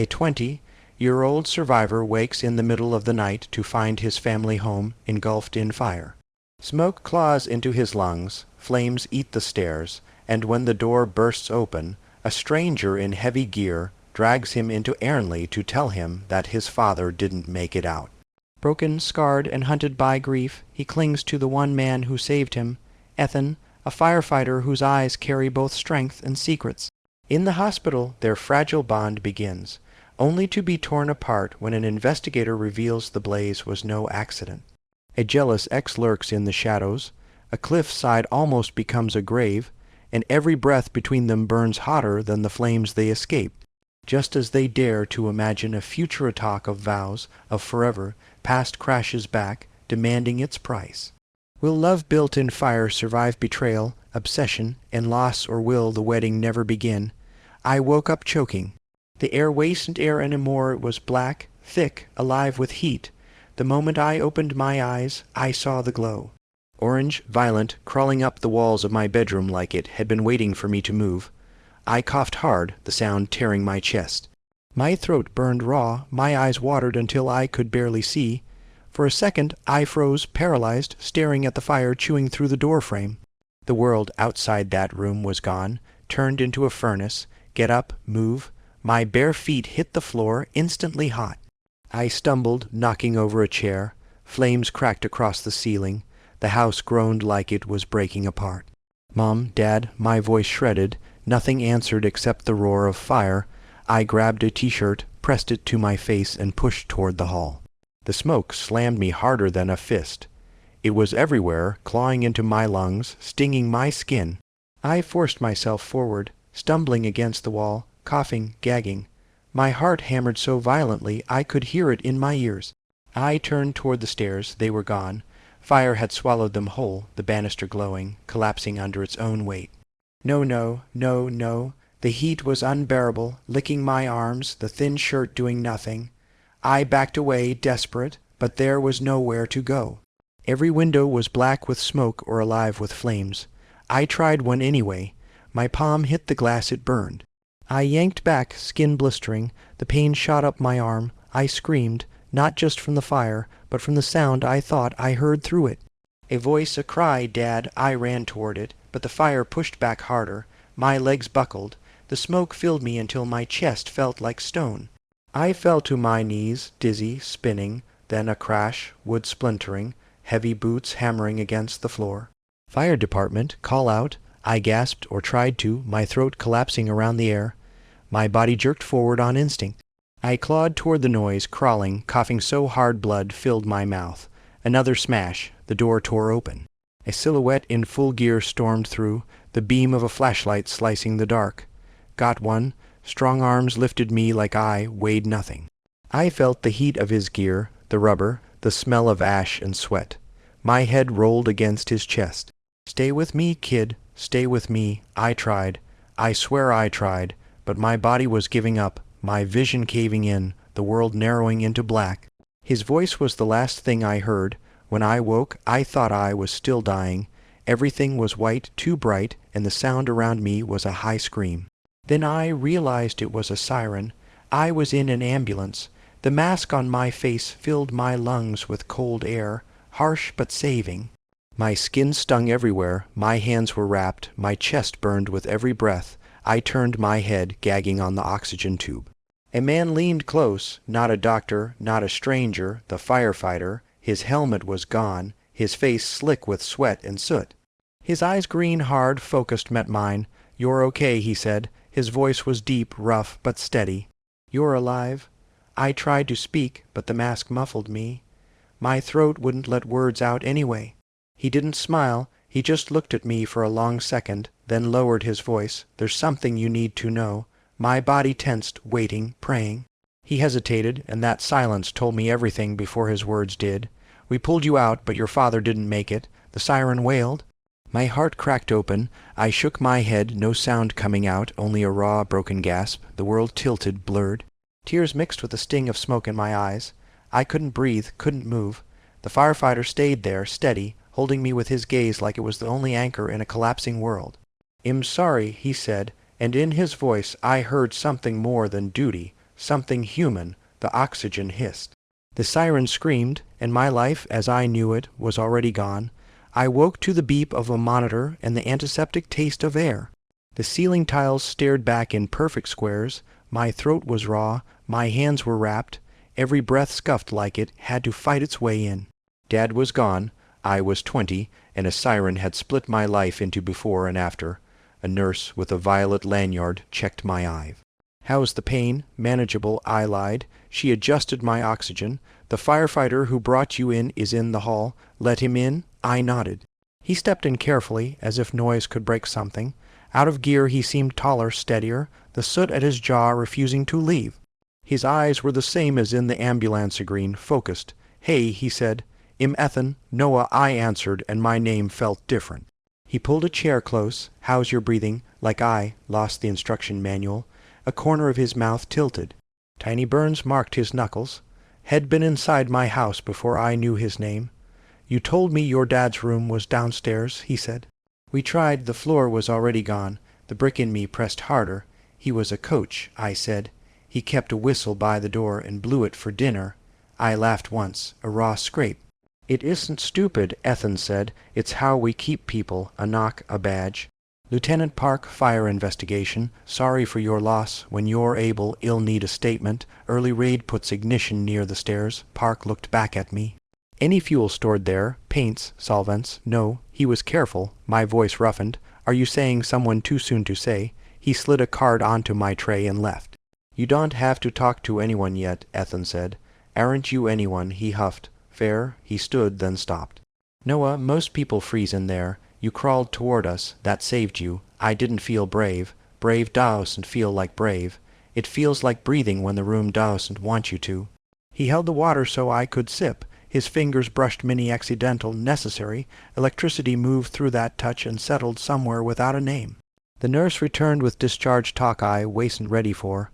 A 20-year-old survivor wakes in the middle of the night to find his family home engulfed in fire. Smoke claws into his lungs, flames eat the stairs, and when the door bursts open, a stranger in heavy gear drags him into Ernley to tell him that his father didn't make it out. Broken, scarred, and hunted by grief, he clings to the one man who saved him, Ethan, a firefighter whose eyes carry both strength and secrets. In the hospital, their fragile bond begins, only to be torn apart when an investigator reveals the blaze was no accident. A jealous ex lurks in the shadows, a cliffside almost becomes a grave, and every breath between them burns hotter than the flames they escaped. Just as they dare to imagine a future attack of vows, of forever, past crashes back, demanding its price. Will love built in fire survive betrayal, obsession, and loss, or will the wedding never begin? I woke up choking. The air wasn't air anymore, it was black, thick, alive with heat. The moment I opened my eyes, I saw the glow. Orange, violent, crawling up the walls of my bedroom like it had been waiting for me to move. I coughed hard, the sound tearing my chest. My throat burned raw, my eyes watered until I could barely see. For a second I froze, paralyzed, staring at the fire chewing through the doorframe. The world outside that room was gone, turned into a furnace. Get up, move. My bare feet hit the floor, instantly hot. I stumbled, knocking over a chair. Flames cracked across the ceiling. The house groaned like it was breaking apart. Mom, Dad, my voice shredded. Nothing answered except the roar of fire. I grabbed a t-shirt, pressed it to my face, and pushed toward the hall. The smoke slammed me harder than a fist. It was everywhere, clawing into my lungs, stinging my skin. I forced myself forward, stumbling against the wall, coughing, gagging. My heart hammered so violently I could hear it in my ears. I turned toward the stairs. They were gone. Fire had swallowed them whole, the banister glowing, collapsing under its own weight. No, no, no, no. The heat was unbearable, licking my arms, the thin shirt doing nothing. I backed away, desperate, but there was nowhere to go. Every window was black with smoke or alive with flames. I tried one anyway. My palm hit the glass, it burned. I yanked back, skin blistering. The pain shot up my arm. I screamed, not just from the fire, but from the sound I thought I heard through it. A voice, a cry, Dad. I ran toward it, but the fire pushed back harder. My legs buckled. The smoke filled me until my chest felt like stone. I fell to my knees, dizzy, spinning, then a crash, wood splintering, heavy boots hammering against the floor. Fire department, call out. I gasped, or tried to, my throat collapsing around the air. My body jerked forward on instinct. I clawed toward the noise, crawling, coughing so hard blood filled my mouth. Another smash. The door tore open. A silhouette in full gear stormed through, the beam of a flashlight slicing the dark. Got one. Strong arms lifted me like I weighed nothing. I felt the heat of his gear, the rubber, the smell of ash and sweat. My head rolled against his chest. Stay with me, kid. Stay with me. I tried. I swear I tried. But my body was giving up, my vision caving in, the world narrowing into black. His voice was the last thing I heard. When I woke, I thought I was still dying. Everything was white, too bright, and the sound around me was a high scream. Then I realized it was a siren. I was in an ambulance. The mask on my face filled my lungs with cold air, harsh but saving. My skin stung everywhere, my hands were wrapped, my chest burned with every breath. I turned my head, gagging on the oxygen tube. A man leaned close, not a doctor, not a stranger, the firefighter. His helmet was gone, his face slick with sweat and soot. His eyes green, hard, focused, met mine. "You're okay," he said. His voice was deep, rough, but steady. "You're alive?" I tried to speak, but the mask muffled me. My throat wouldn't let words out anyway. He didn't smile. He just looked at me for a long second, then lowered his voice. "There's something you need to know." My body tensed, waiting, praying. He hesitated, and that silence told me everything before his words did. "We pulled you out, but your father didn't make it." The siren wailed. My heart cracked open. I shook my head, no sound coming out, only a raw, broken gasp. The world tilted, blurred. Tears mixed with the sting of smoke in my eyes. I couldn't breathe, couldn't move. The firefighter stayed there, steady, holding me with his gaze like it was the only anchor in a collapsing world. "I'm sorry," he said, and in his voice I heard something more than duty, something human, the oxygen hissed. The siren screamed, and my life, as I knew it, was already gone. I woke to the beep of a monitor and the antiseptic taste of air. The ceiling tiles stared back in perfect squares. My throat was raw, my hands were wrapped. Every breath scuffed like it had to fight its way in. Dad was gone. I was 20, and a siren had split my life into before and after. A nurse with a violet lanyard checked my eye. "How's the pain?" "Manageable," I lied. She adjusted my oxygen. "The firefighter who brought you in is in the hall. Let him in?" I nodded. He stepped in carefully, as if noise could break something. Out of gear he seemed taller, steadier, the soot at his jaw refusing to leave. His eyes were the same as in the ambulance green, focused. "Hey," he said. "Im Ethan." "Noah," I answered, and my name felt different. He pulled a chair close. "How's your breathing?" Like I lost the instruction manual. A corner of his mouth tilted. Tiny burns marked his knuckles. Had been inside my house before I knew his name. "You told me your dad's room was downstairs," he said. "We tried. The floor was already gone." The brick in me pressed harder. "He was a coach," I said. "He kept a whistle by the door and blew it for dinner." I laughed once, a raw scrape. "It isn't stupid," Ethan said. "It's how we keep people, a knock, a badge." "Lieutenant Park, fire investigation. Sorry for your loss. When you're able, I'll need a statement. Early raid puts ignition near the stairs." Park looked back at me. "Any fuel stored there? Paints, solvents?" "No." He was careful. My voice roughened. "Are you saying someone too soon to say?" He slid a card onto my tray and left. "You don't have to talk to anyone yet," Ethan said. "Aren't you anyone?" he huffed. "Fair." He stood, then stopped. "Noah, most people freeze in there. You crawled toward us. That saved you. I didn't feel brave. Brave doesn't feel like brave. It feels like breathing when the room doesn't want you to." He held the water so I could sip. His fingers brushed many accidental, necessary. Electricity moved through that touch and settled somewhere without a name. The nurse returned with discharge talk I wasn't ready for.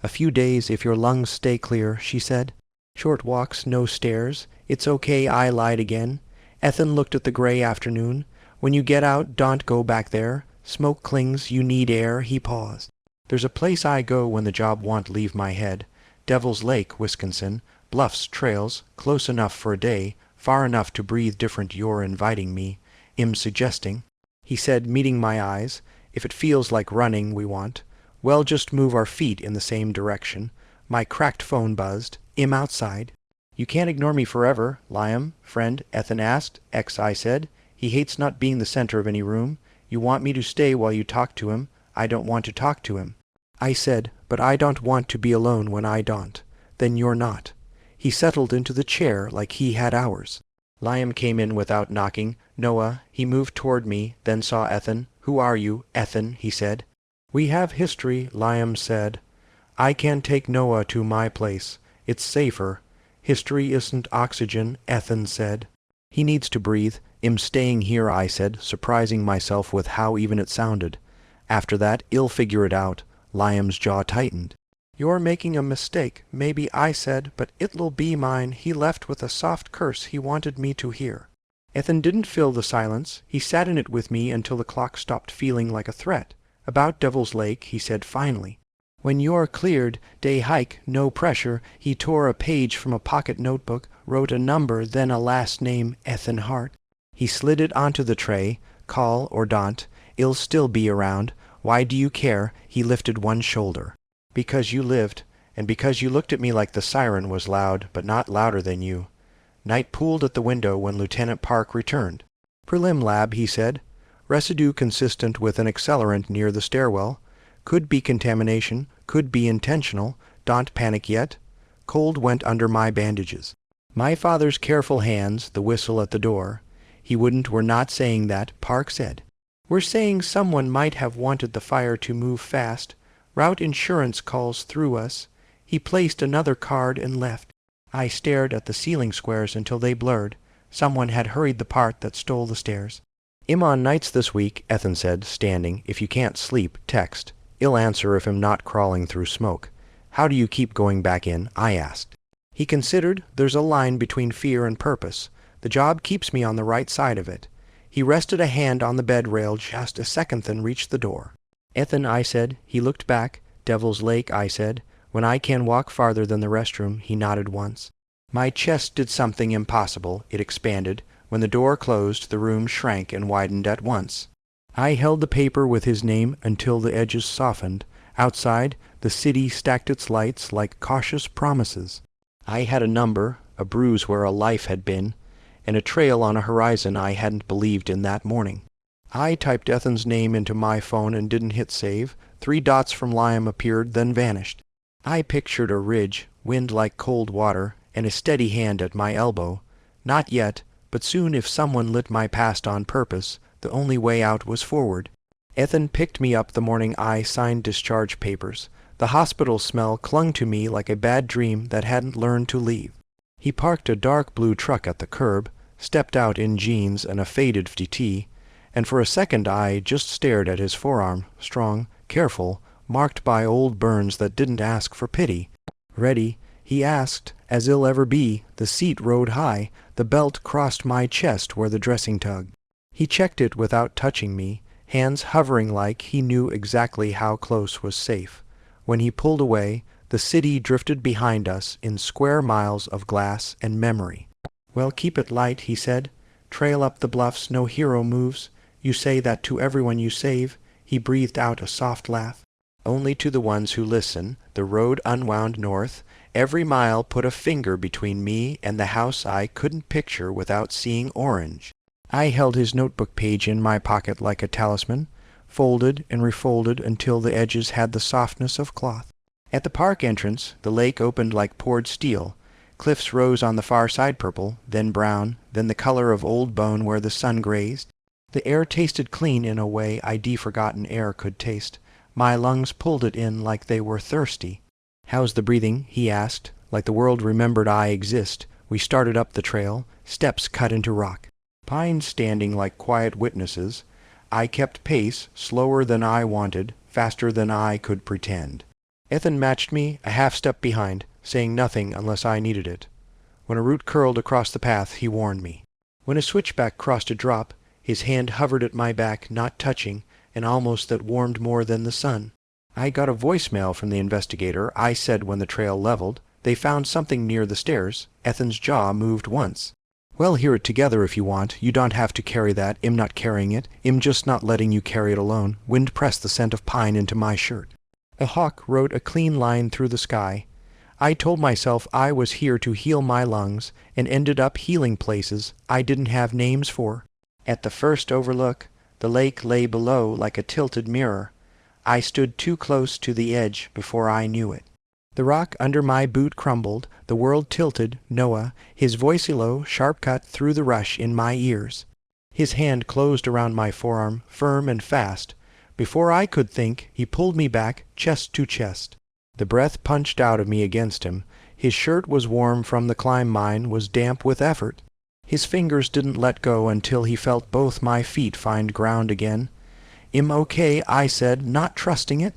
"A few days if your lungs stay clear," she said. "Short walks, no stairs." "It's okay," I lied again. Ethan looked at the gray afternoon. "When you get out, don't go back there. Smoke clings, you need air." He paused. "There's a place I go when the job won't leave my head. Devil's Lake, Wisconsin. Bluffs, trails, close enough for a day, far enough to breathe different. You're inviting me. Im suggesting." He said, meeting my eyes. "If it feels like running we want, well, just move our feet in the same direction." My cracked phone buzzed. "Im outside." "You can't ignore me forever, Liam, friend," Ethan asked. I said. "He hates not being the center of any room. You want me to stay while you talk to him. I don't want to talk to him." I said, "But I don't want to be alone when I don't." "Then you're not." He settled into the chair like he had ours. Liam came in without knocking. "Noah." He moved toward me, then saw Ethan. "Who are you?" "Ethan," he said. "We have history," Liam said. "I can take Noah to my place. It's safer." "History isn't oxygen," Ethan said. "He needs to breathe." "I'm staying here," I said, surprising myself with how even it sounded. "After that, I'll figure it out." Liam's jaw tightened. "You're making a mistake, maybe," I said, "but it'll be mine." He left with a soft curse he wanted me to hear. Ethan didn't fill the silence. He sat in it with me until the clock stopped feeling like a threat. "About Devil's Lake," he said finally. "When you're cleared, day hike, no pressure." He tore a page from a pocket notebook, wrote a number, then a last name, Ethan Hart. He slid it onto the tray. "Call or don't, I'll still be around. Why do you care?" He lifted one shoulder. "Because you lived, and because you looked at me like the siren was loud, but not louder than you." Night pooled at the window when Lieutenant Park returned. "Prelim lab," he said. "Residue consistent with an accelerant near the stairwell. Could be contamination, could be intentional. Don't panic yet." Cold went under my bandages. My father's careful hands, the whistle at the door. "He wouldn't, we're not saying that," Park said. "We're saying someone might have wanted the fire to move fast. Route insurance calls through us." He placed another card and left. I stared at the ceiling squares until they blurred. Someone had hurried the part that stole the stairs. "I'm on nights this week," Ethan said, standing. "If you can't sleep, text. I'll answer if I'm not crawling through smoke." "How do you keep going back in?" I asked. He considered. "There's a line between fear and purpose. The job keeps me on the right side of it." He rested a hand on the bed rail just a second, then reached the door. "Ethan," I said. He looked back. "Devil's Lake," I said. When I can walk farther than the restroom, he nodded once. My chest did something impossible. It expanded. When the door closed, the room shrank and widened at once. I held the paper with his name until the edges softened. Outside, the city stacked its lights like cautious promises. I had a number, a bruise where a life had been, and a trail on a horizon I hadn't believed in that morning. I typed Ethan's name into my phone and didn't hit save. 3 dots from Liam appeared, then vanished. I pictured a ridge, wind like cold water, and a steady hand at my elbow. Not yet, but soon if someone lit my past on purpose, the only way out was forward. Ethan picked me up the morning I signed discharge papers. The hospital smell clung to me like a bad dream that hadn't learned to leave. He parked a dark blue truck at the curb, stepped out in jeans and a faded FDT, and for a second I just stared at his forearm, strong, careful, marked by old burns that didn't ask for pity. Ready? He asked, as he'll ever be. The seat rode high, the belt crossed my chest where the dressing tugged. He checked it without touching me, hands hovering like he knew exactly how close was safe. When he pulled away, the city drifted behind us in square miles of glass and memory. Well, keep it light, he said. Trail up the bluffs, no hero moves. You say that to everyone you save. He breathed out a soft laugh. Only to the ones who listen. The road unwound north. Every mile put a finger between me and the house I couldn't picture without seeing orange. I held his notebook page in my pocket like a talisman, folded and refolded until the edges had the softness of cloth. At the park entrance, the lake opened like poured steel. Cliffs rose on the far side purple, then brown, then the color of old bone where the sun grazed. The air tasted clean in a way ID-forgotten air could taste. My lungs pulled it in like they were thirsty. How's the breathing? He asked, like the world remembered I exist. We started up the trail, steps cut into rock. Pines standing like quiet witnesses. I kept pace, slower than I wanted, faster than I could pretend. Ethan matched me, a half step behind, saying nothing unless I needed it. When a root curled across the path, he warned me. When a switchback crossed a drop, his hand hovered at my back, not touching, and almost that warmed more than the sun. I got a voicemail from the investigator. I said when the trail leveled. They found something near the stairs. Ethan's jaw moved once. Well, hear it together if you want. You don't have to carry that. I'm not carrying it. I'm just not letting you carry it alone. Wind pressed the scent of pine into my shirt. A hawk wrote a clean line through the sky. I told myself I was here to heal my lungs, and ended up healing places I didn't have names for. At the first overlook, the lake lay below like a tilted mirror. I stood too close to the edge before I knew it. The rock under my boot crumbled, the world tilted. Noah, his voice low, sharp cut through the rush in my ears. His hand closed around my forearm, firm and fast. Before I could think, he pulled me back, chest to chest. The breath punched out of me against him. His shirt was warm from the climb, mine was damp with effort. His fingers didn't let go until he felt both my feet find ground again. "I'm okay," I said, not trusting it.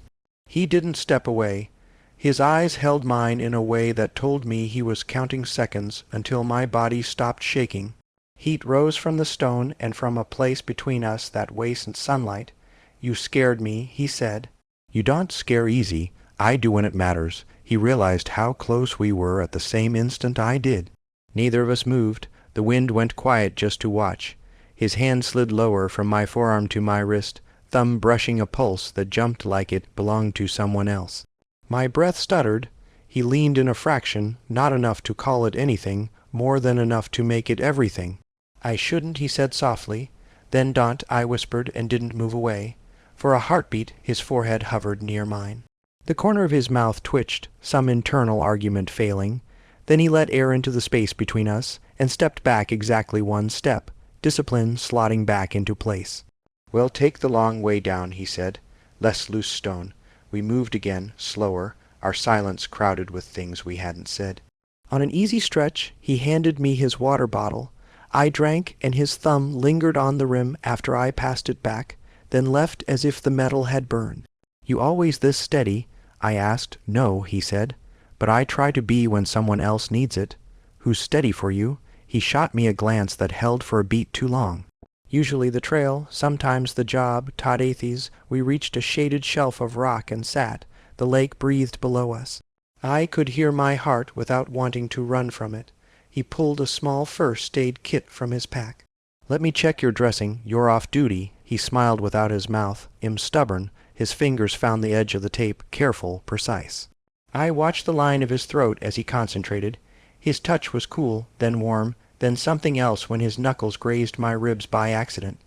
He didn't step away. His eyes held mine in a way that told me he was counting seconds until my body stopped shaking. Heat rose from the stone and from a place between us that wasn't sunlight. "You scared me," he said. "You don't scare easy. I do when it matters." He realized how close we were at the same instant I did. Neither of us moved. The wind went quiet just to watch. His hand slid lower from my forearm to my wrist, thumb brushing a pulse that jumped like it belonged to someone else. My breath stuttered. He leaned in a fraction, not enough to call it anything, more than enough to make it everything. "I shouldn't," he said softly. "Then don't," I whispered, and didn't move away. For a heartbeat, his forehead hovered near mine. The corner of his mouth twitched, some internal argument failing. Then he let air into the space between us, and stepped back exactly one step, discipline slotting back into place. "Well, take the long way down," he said. "Less loose stone." We moved again, slower, our silence crowded with things we hadn't said. On an easy stretch, he handed me his water bottle. I drank, and his thumb lingered on the rim after I passed it back, then left as if the metal had burned. "You always this steady?" I asked. "No," he said. "But I try to be when someone else needs it." "Who's steady for you?" He shot me a glance that held for a beat too long. Usually the trail, sometimes the job, Todd Athey's. We reached a shaded shelf of rock and sat. The lake breathed below us. I could hear my heart without wanting to run from it. He pulled a small first aid kit from his pack. "Let me check your dressing. You're off duty." He smiled without his mouth. Stubborn. His fingers found the edge of the tape, careful, precise. I watched the line of his throat as he concentrated. His touch was cool, then warm, then something else when his knuckles grazed my ribs by accident.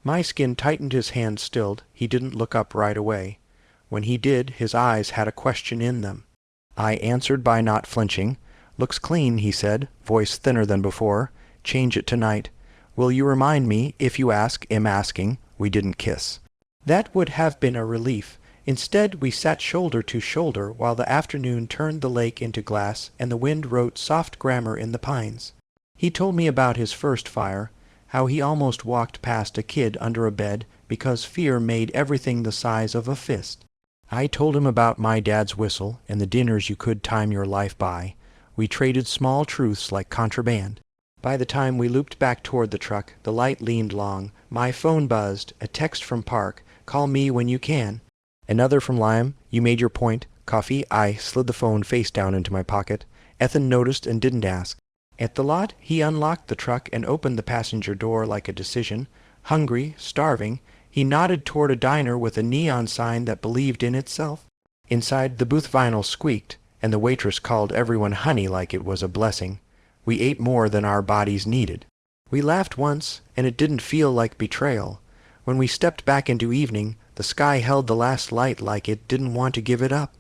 My skin tightened, his hand stilled. He didn't look up right away. When he did, his eyes had a question in them. I answered by not flinching. "Looks clean," he said, voice thinner than before. "Change it tonight. Will you remind me, if you ask, am asking, we didn't kiss." That would have been a relief. Instead, we sat shoulder to shoulder while the afternoon turned the lake into glass and the wind wrote soft grammar in the pines. He told me about his first fire, how he almost walked past a kid under a bed because fear made everything the size of a fist. I told him about my dad's whistle and the dinners you could time your life by. We traded small truths like contraband. By the time we looped back toward the truck, the light leaned long. My phone buzzed, a text from Park, "Call me when you can." Another from Liam, "You made your point. Coffee?" I slid the phone face down into my pocket. Ethan noticed and didn't ask. At the lot, he unlocked the truck and opened the passenger door like a decision. Hungry, starving, he nodded toward a diner with a neon sign that believed in itself. Inside, the booth vinyl squeaked, and the waitress called everyone honey like it was a blessing. We ate more than our bodies needed. We laughed once, and it didn't feel like betrayal. When we stepped back into evening, the sky held the last light like it didn't want to give it up.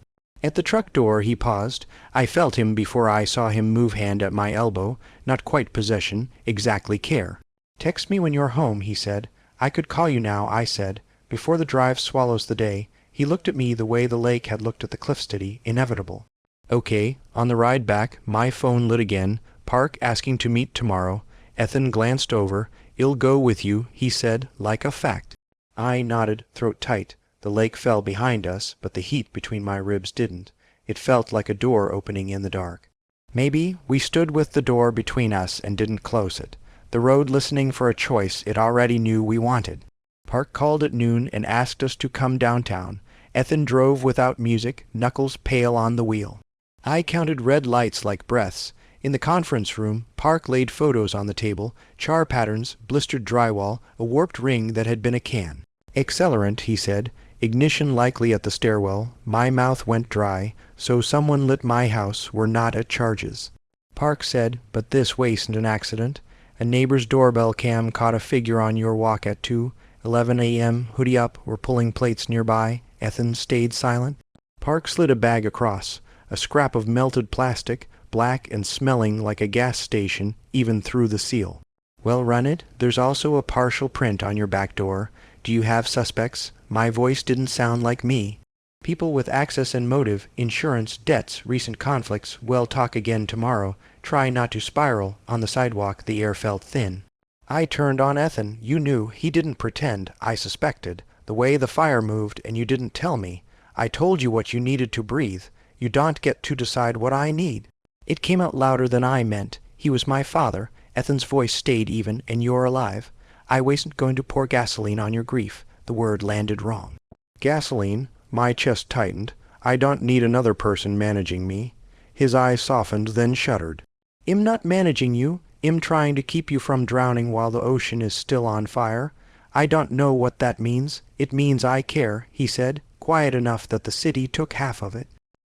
At the truck door he paused. I felt him before I saw him move hand at my elbow, not quite possession, exactly care. "Text me when you're home," he said. "I could call you now," I said, "before the drive swallows the day." He looked at me the way the lake had looked at the cliffside, inevitable. Okay, on the ride back, my phone lit again. Park asking to meet tomorrow. Ethan glanced over. "I'll go with you," he said, like a fact. I nodded, throat tight. The lake fell behind us, but the heat between my ribs didn't. It felt like a door opening in the dark. Maybe we stood with the door between us and didn't close it. The road listening for a choice it already knew we wanted. Park called at noon and asked us to come downtown. Ethan drove without music, knuckles pale on the wheel. I counted red lights like breaths. In the conference room, Park laid photos on the table, char patterns, blistered drywall, a warped ring that had been a can. "Accelerant," he said. "Ignition likely at the stairwell." My mouth went dry. "So someone lit my house. We're not at charges." Park said, "But this wasn't an accident. A neighbor's doorbell cam caught a figure on your walk at 2:11 a.m. Hoodie up. We're pulling plates nearby." Ethan stayed silent. Park slid a bag across. A scrap of melted plastic, black and smelling like a gas station, even through the seal. "Well, run it. There's also a partial print on your back door. Do you have suspects?" My voice didn't sound like me. "People with access and motive, insurance, debts, recent conflicts. We'll talk again tomorrow. Try not to spiral." On the sidewalk, the air felt thin. I turned on Ethan. "You knew." He didn't pretend. I suspected. "The way the fire moved, and you didn't tell me. I told you what you needed to breathe. You don't get to decide what I need." It came out louder than I meant. He was my father. Ethan's voice stayed even, "and you're alive. I wasn't going to pour gasoline on your grief." The word landed wrong. "Gasoline?" My chest tightened. "I don't need another person managing me." His eyes softened, then shuddered. "I'm not managing you. I'm trying to keep you from drowning while the ocean is still on fire. I don't know what that means." "It means I care," he said, quiet enough that the city took half of it.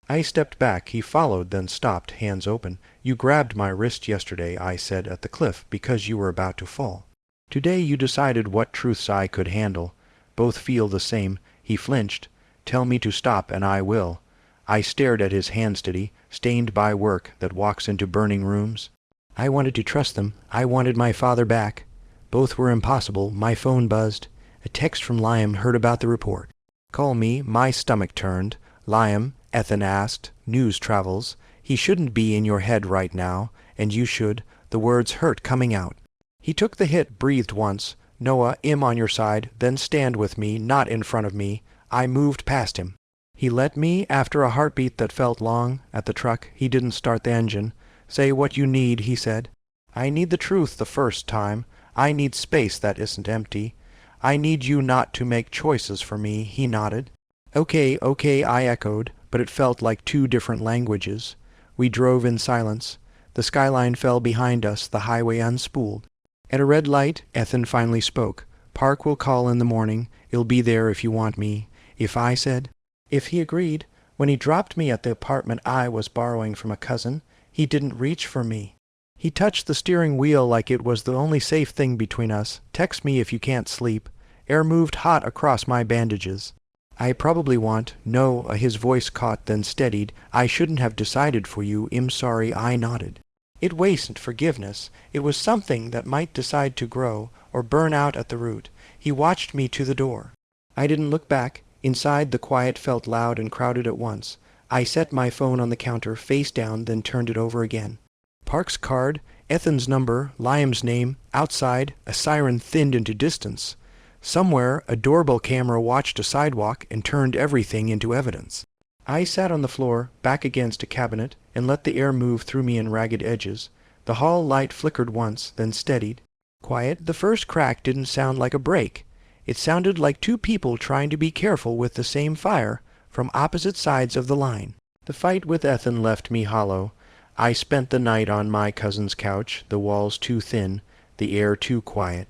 I stepped back. He followed, then stopped, hands open. "You grabbed my wrist yesterday," I said, "at the cliff, because you were about to fall. Today you decided what truths I could handle. Both feel the same." He flinched. "Tell me to stop, and I will." I stared at his hand steady, stained by work that walks into burning rooms. I wanted to trust them. I wanted my father back. Both were impossible. My phone buzzed. A text from Liam. Heard about the report. "Call me." My stomach turned. "Liam," Ethan asked. "News travels. He shouldn't be in your head right now, and you should." The words hurt coming out. He took the hit, breathed once. "Noah, I'm on your side. Then stand with me, not in front of me." I moved past him. He let me, after a heartbeat that felt long. At the truck, he didn't start the engine. "Say what you need," he said. "I need the truth the first time. I need space that isn't empty. I need you not to make choices for me." He nodded. Okay, I echoed. but it felt like two different languages. We drove in silence. The skyline fell behind us, the highway unspooled. At a red light, Ethan finally spoke. "Park will call in the morning. He'll be there if you want me." If I said, if he agreed. When he dropped me at the apartment I was borrowing from a cousin, he didn't reach for me. He touched the steering wheel like it was the only safe thing between us. "Text me if you can't sleep." Air moved hot across my bandages. "I probably want—" "No," his voice caught, then steadied. "I shouldn't have decided for you. I'm sorry." I nodded. It wasn't forgiveness. It was something that might decide to grow or burn out at the root. He watched me to the door. I didn't look back. Inside, the quiet felt loud and crowded at once. I set my phone on the counter, face down, then turned it over again. Park's card, Ethan's number, Liam's name. Outside, a siren thinned into distance. Somewhere, a doorbell camera watched a sidewalk and turned everything into evidence. I sat on the floor, back against a cabinet, and let the air move through me in ragged edges. The hall light flickered once, then steadied. Quiet. The first crack didn't sound like a break. It sounded like two people trying to be careful with the same fire, from opposite sides of the line. The fight with Ethan left me hollow. I spent the night on my cousin's couch, the walls too thin, the air too quiet.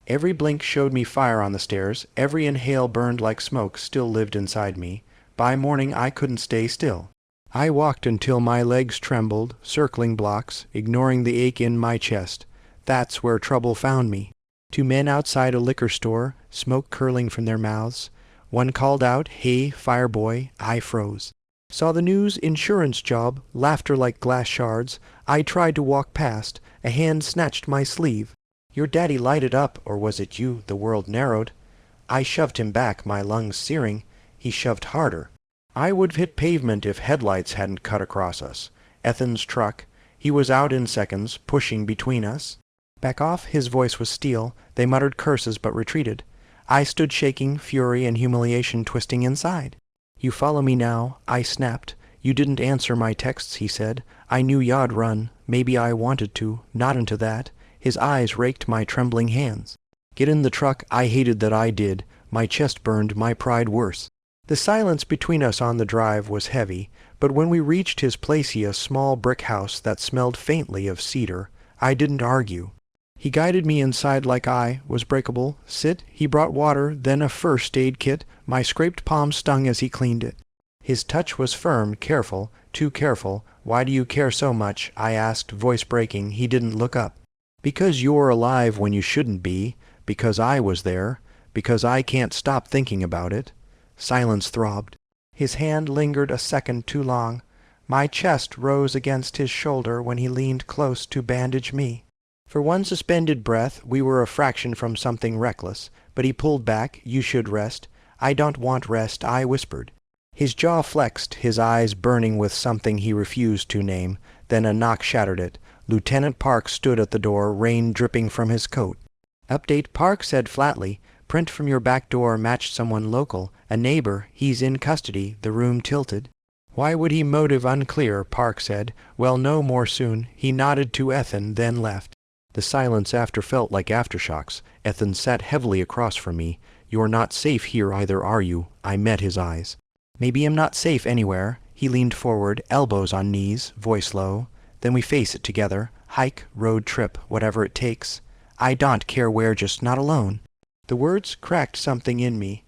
Every blink showed me fire on the stairs. Every inhale burned like smoke, still lived inside me. By morning I couldn't stay still. I walked until my legs trembled, circling blocks, ignoring the ache in my chest. That's where trouble found me. Two men outside a liquor store, smoke curling from their mouths. One called out, "Hey, fireboy." I froze. Saw the news, insurance job, laughter like glass shards. I tried to walk past. A hand snatched my sleeve. "Your daddy lighted up, or was it you?" The world narrowed. I shoved him back, my lungs searing. He shoved harder. I would have hit pavement if headlights hadn't cut across us. Ethan's truck. He was out in seconds, pushing between us. "Back off." His voice was steel. They muttered curses but retreated. I stood shaking, fury and humiliation twisting inside. "You follow me now." I snapped. "You didn't answer my texts," he said. "I knew y'd run. Maybe I wanted to. Not into that." His eyes raked my trembling hands. "Get in the truck." I hated that I did. My chest burned, my pride worse. The silence between us on the drive was heavy, but when we reached his place, a small brick house that smelled faintly of cedar, I didn't argue. He guided me inside like I was breakable. "Sit." He brought water, then a first aid kit. My scraped palm stung as he cleaned it. His touch was firm, careful, too careful. "Why do you care so much?" I asked, voice breaking. He didn't look up. "Because you're alive when you shouldn't be. Because I was there. Because I can't stop thinking about it." Silence throbbed. His hand lingered a second too long. My chest rose against his shoulder when he leaned close to bandage me. For one suspended breath, we were a fraction from something reckless, but he pulled back. "You should rest." "I don't want rest," I whispered. His jaw flexed, his eyes burning with something he refused to name. Then a knock shattered it. Lieutenant Park stood at the door, rain dripping from his coat. "Update." Park said flatly. "Print from your back door matched someone local, a neighbor. He's in custody." The room tilted. "Why would he?" Motive unclear, Park said. "Well, no more soon." He nodded to Ethan, then left. The silence after felt like aftershocks. Ethan sat heavily across from me. "You're not safe here either, are you?" I met his eyes. "Maybe I'm not safe anywhere." He leaned forward, elbows on knees, voice low. "Then we face it together. Hike, road trip, whatever it takes. I don't care where, just not alone." The words cracked something in me.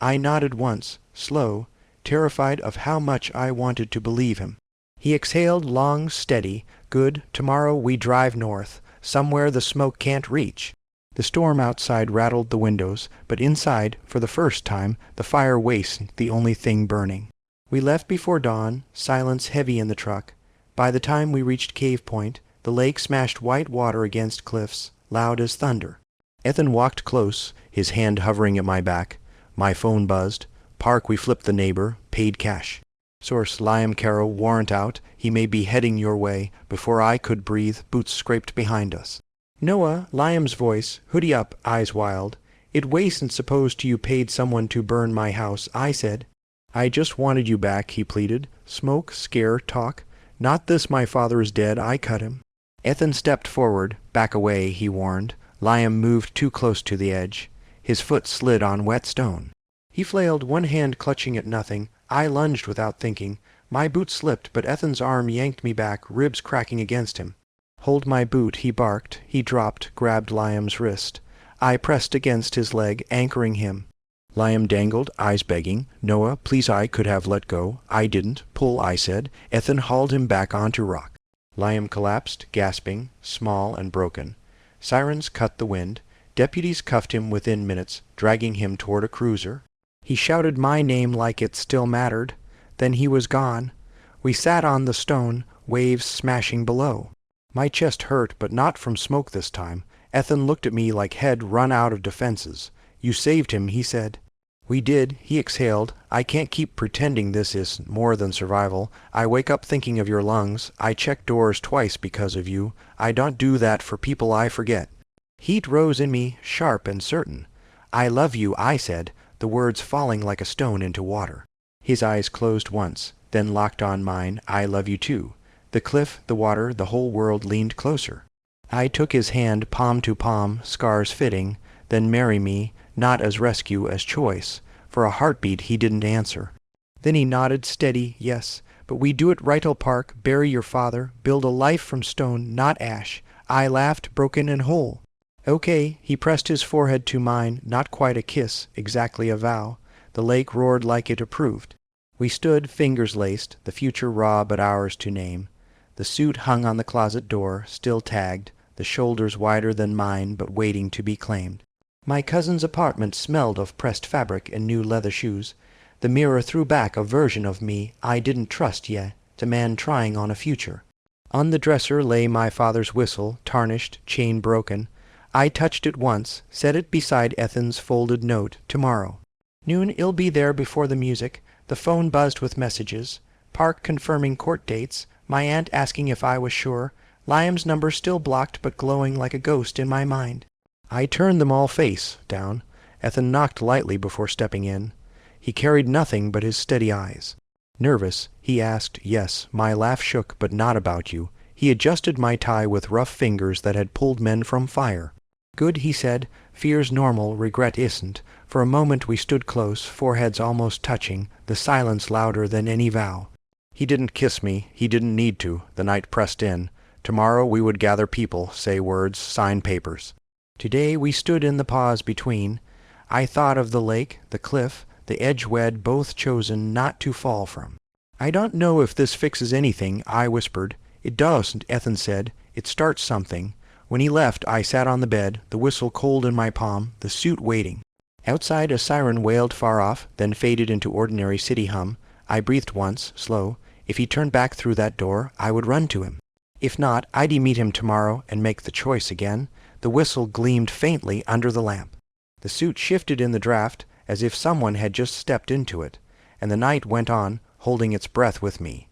I nodded once, slow, terrified of how much I wanted to believe him. He exhaled long, steady. "Good. Tomorrow we drive north. Somewhere the smoke can't reach." The storm outside rattled the windows, but inside, for the first time, the fire wasted the only thing burning. We left before dawn, silence heavy in the truck. By the time we reached Cave Point, the lake smashed white water against cliffs, loud as thunder. Ethan walked close, his hand hovering at my back. My phone buzzed. "Park." We flipped the neighbor, paid cash. Source: Liam Carroll, warrant out. He may be heading your way. Before I could breathe, boots scraped behind us. "Noah." Liam's voice, hoodie up, eyes wild. "It wasn't supposed you paid someone to burn my house," I said. "I just wanted you back," he pleaded. "Smoke, scare, talk." "Not this. My father is dead." I cut him. Ethan stepped forward. "Back away," he warned. Liam moved too close to the edge. His foot slid on wet stone. He flailed, one hand clutching at nothing. I lunged without thinking. My boot slipped, but Ethan's arm yanked me back, ribs cracking against him. "Hold my boot," he barked. He dropped, grabbed Liam's wrist. I pressed against his leg, anchoring him. Liam dangled, eyes begging. "Noah, please, I could have let go." I didn't. "Pull," I said. Ethan hauled him back onto rock. Liam collapsed, gasping, small and broken. Sirens cut the wind. Deputies cuffed him within minutes, dragging him toward a cruiser. He shouted my name like it still mattered. Then he was gone. We sat on the stone, waves smashing below. My chest hurt, but not from smoke this time. Ethan looked at me like head run out of defenses. "You saved him," he said. "We did," he exhaled. "I can't keep pretending this is more than survival. I wake up thinking of your lungs. I check doors twice because of you. I don't do that for people I forget." Heat rose in me, sharp and certain. "I love you," I said, the words falling like a stone into water. His eyes closed once, then locked on mine. "I love you too." The cliff, the water, the whole world leaned closer. I took his hand palm to palm, scars fitting. "Then marry me," not as rescue, as choice. For a heartbeat he didn't answer. Then he nodded, steady, "Yes, but we do it Rightel Park, bury your father, build a life from stone, not ash." I laughed, broken and whole. "Okay." He pressed his forehead to mine, not quite a kiss, exactly a vow. The lake roared like it approved. We stood, fingers laced, the future raw but ours to name. The suit hung on the closet door, still tagged, the shoulders wider than mine but waiting to be claimed. My cousin's apartment smelled of pressed fabric and new leather shoes. The mirror threw back a version of me I didn't trust yet, a man trying on a future. On the dresser lay my father's whistle, tarnished, chain broken. I touched it once, set it beside Ethan's folded note, "Tomorrow. Noon, it'll be there before the music." The phone buzzed with messages. Park confirming court dates. My aunt asking if I was sure. Liam's number still blocked but glowing like a ghost in my mind. I turned them all face down. Ethan knocked lightly before stepping in. He carried nothing but his steady eyes. Nervous, he asked, "Yes." My laugh shook, but not about you. He adjusted my tie with rough fingers that had pulled men from fire. "Good," he said. "Fear's normal, regret isn't." For a moment we stood close, foreheads almost touching, the silence louder than any vow. He didn't kiss me. He didn't need to. The night pressed in. Tomorrow we would gather people, say words, sign papers. Today we stood in the pause between. I thought of the lake, the cliff, the edge wed both chosen not to fall from. "I don't know if this fixes anything," I whispered. "It doesn't," Ethan said. "It starts something." When he left, I sat on the bed, the whistle cold in my palm, the suit waiting. Outside a siren wailed far off, then faded into ordinary city hum. I breathed once, slow. If he turned back through that door, I would run to him. If not, I'd meet him tomorrow and make the choice again. The whistle gleamed faintly under the lamp. The suit shifted in the draft, as if someone had just stepped into it, and the night went on, holding its breath with me.